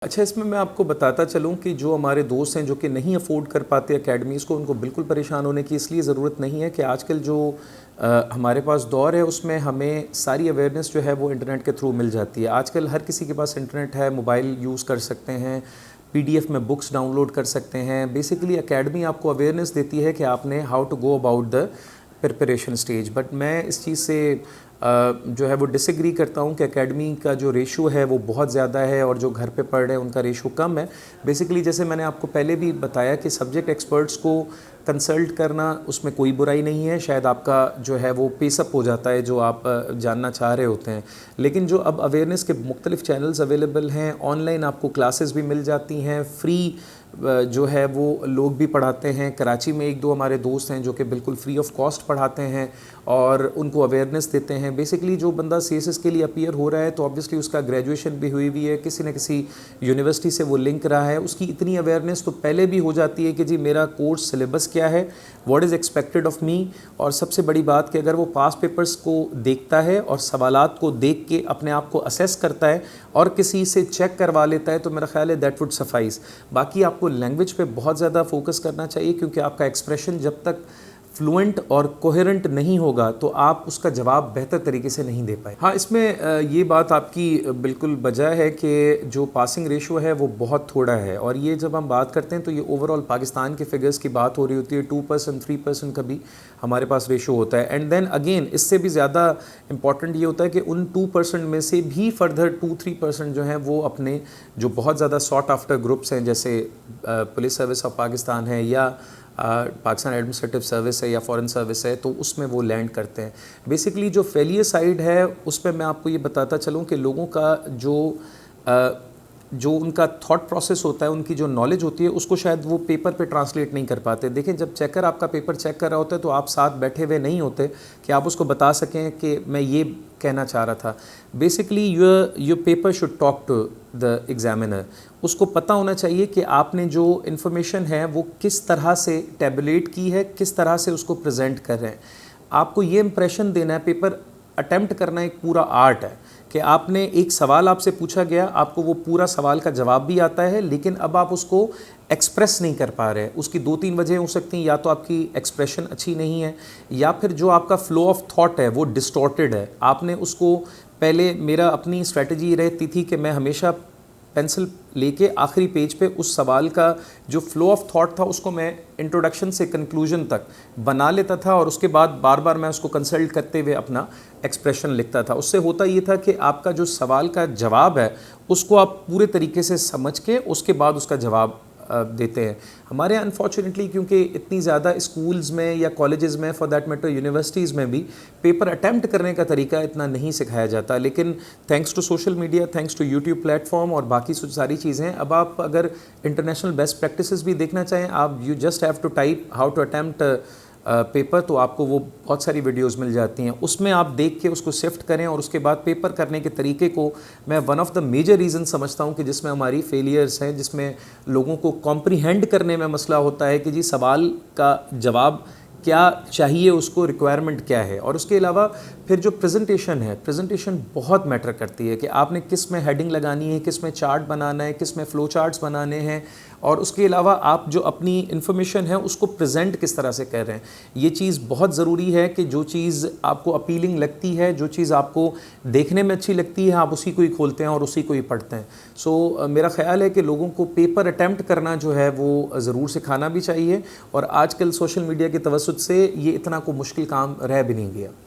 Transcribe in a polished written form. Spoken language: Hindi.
अच्छा, इसमें मैं आपको बताता चलूँ कि जो हमारे दोस्त हैं जो कि नहीं अफ़ोर्ड कर पाते अकेडमीज़ को, उनको बिल्कुल परेशान होने की इसलिए ज़रूरत नहीं है कि आजकल जो हमारे पास दौर है उसमें हमें सारी अवेयरनेस जो है वो इंटरनेट के थ्रू मिल जाती है। आजकल हर किसी के पास इंटरनेट है, मोबाइल यूज़ कर सकते हैं, पीडीएफ में बुक्स डाउनलोड कर सकते हैं। बेसिकली अकेडमी आपको अवेयरनेस देती है कि आपने how to go about the preparation stage. But मैं इस चीज़ से जो है वो डिसएग्री करता हूँ कि एकेडमी का जो रेशो है वो बहुत ज़्यादा है और जो घर पे पढ़ रहे हैं उनका रेशो कम है। बेसिकली जैसे मैंने आपको पहले भी बताया कि सब्जेक्ट एक्सपर्ट्स को कंसल्ट करना उसमें कोई बुराई नहीं है, शायद आपका जो है वो पेसअप हो जाता है जो आप जानना चाह रहे होते हैं। लेकिन जो अब अवेयरनेस के मुख्तलिफ चैनल्स अवेलेबल हैं, ऑनलाइन आपको क्लासेस भी मिल जाती हैं, फ्री जो है वो लोग भी पढ़ाते हैं। कराची में एक दो हमारे दोस्त हैं जो कि बिल्कुल फ्री ऑफ कॉस्ट पढ़ाते हैं और उनको अवेयरनेस देते हैं। बेसिकली जो बंदा सीएसएस के लिए अपीयर हो रहा है तो ऑब्वियसली उसका ग्रेजुएशन भी हुई है, किसी न किसी यूनिवर्सिटी से वो लिंक रहा है, उसकी इतनी अवेयरनेस तो पहले भी हो जाती है कि जी मेरा कोर्स सिलेबस क्या है, what is expected of me. और सबसे बड़ी बात कि अगर वो पास पेपर्स को देखता है और सवालात को देख के अपने आप को असेस करता है और किसी से चेक करवा लेता है तो मेरा ख्याल है दैट वुड सफाइस। बाकी आपको लैंग्वेज पे बहुत ज़्यादा फोकस करना चाहिए क्योंकि आपका एक्सप्रेशन जब तक फ्लुएंट और कोहेरेंट नहीं होगा तो आप उसका जवाब बेहतर तरीके से नहीं दे पाए। हाँ, इसमें ये बात आपकी बिल्कुल बजा है कि जो पासिंग रेशो है वो बहुत थोड़ा है और ये जब हम बात करते हैं तो ये ओवरऑल पाकिस्तान के फिगर्स की बात हो रही होती है। 2% 3% का भी हमारे पास रेशो होता है। एंड देन अगेन इससे भी ज़्यादा इंपॉर्टेंट ये होता है कि उन 2% में से भी फर्दर 2-3% जो हैं वो अपने जो बहुत ज़्यादा सॉट आफ्टर ग्रुप्स हैं जैसे पुलिस सर्विस ऑफ पाकिस्तान है या पाकिस्तान एडमिनिस्ट्रेटिव सर्विस है या फॉरेन सर्विस है तो उसमें वो लैंड करते हैं। बेसिकली जो फेलियर साइड है उस पर मैं आपको ये बताता चलूँ कि लोगों का जो उनका थॉट प्रोसेस होता है, उनकी जो नॉलेज होती है उसको शायद वो पेपर पे ट्रांसलेट नहीं कर पाते। देखें, जब चेकर आपका पेपर चेक कर रहा होता है तो आप साथ बैठे हुए नहीं होते कि आप उसको बता सकें कि मैं ये कहना चाह रहा था। Basically your paper should talk to the examiner. उसको पता होना चाहिए कि आपने जो इन्फॉर्मेशन है वो किस तरह से टैबुलेट की है, किस तरह से उसको प्रेजेंट कर रहे हैं। आपको ये इंप्रेशन देना है। पेपर अटेम्प्ट करना एक पूरा आर्ट है कि आपने एक सवाल आपसे पूछा गया, आपको वो पूरा सवाल का जवाब भी आता है लेकिन अब आप उसको एक्सप्रेस नहीं कर पा रहे। उसकी 2-3 वजह हो सकती हैं, या तो आपकी एक्सप्रेशन अच्छी नहीं है या फिर जो आपका फ्लो ऑफ थॉट है वो डिस्टॉर्टेड है। आपने उसको पहले, मेरा अपनी स्ट्रेटजी रहती थी कि मैं हमेशा पेंसिल लेके आखिरी पेज पे उस सवाल का जो फ्लो ऑफ थॉट था उसको मैं इंट्रोडक्शन से कंक्लूजन तक बना लेता था और उसके बाद बार बार मैं उसको कंसल्ट करते हुए अपना एक्सप्रेशन लिखता था। उससे होता ये था कि आपका जो सवाल का जवाब है उसको आप पूरे तरीके से समझ के उसके बाद उसका जवाब देते हैं। हमारे यहाँ अनफॉर्चुनेटली क्योंकि इतनी ज़्यादा स्कूल्स में या कॉलेजेस में, फॉर दैट मैटर यूनिवर्सिटीज़ में भी पेपर अटैम्प्ट करने का तरीका इतना नहीं सिखाया जाता। लेकिन thanks to social media, thanks to YouTube platform और बाकी सारी चीज़ें, अब आप अगर इंटरनेशनल बेस्ट प्रैक्टिसेस भी देखना चाहें, आप you just have to type how to attempt paper तो आपको वो बहुत सारी वीडियोस मिल जाती हैं। उसमें आप देख के उसको सिफ्ट करें और उसके बाद पेपर करने के तरीके को मैं one of the major reason समझता हूँ कि जिसमें हमारी फेलियर्स हैं, जिसमें लोगों को कॉम्प्रीहेंड करने में मसला होता है कि जी सवाल का जवाब क्या चाहिए, उसको रिक्वायरमेंट क्या है। और उसके अलावा फिर जो प्रेजेंटेशन है, प्रेजेंटेशन बहुत मैटर करती है कि आपने किस में हेडिंग लगानी है, किस में चार्ट बनाना है, किस में फ़्लो चार्ट्स बनाने हैं और उसके अलावा आप जो अपनी इन्फॉर्मेशन है उसको प्रेजेंट किस तरह से कर रहे हैं। ये चीज़ बहुत ज़रूरी है कि जो चीज़ आपको अपीलिंग लगती है, जो चीज़ आपको देखने में अच्छी लगती है, आप उसी को ही खोलते हैं और उसी को ही पढ़ते हैं। सो मेरा ख़्याल है कि लोगों को पेपर अटैम्प्ट करना जो है वो ज़रूर सिखाना भी चाहिए और आजकल सोशल मीडिया की तवस्सुत से ये इतना को मुश्किल काम रह भी नहीं गया।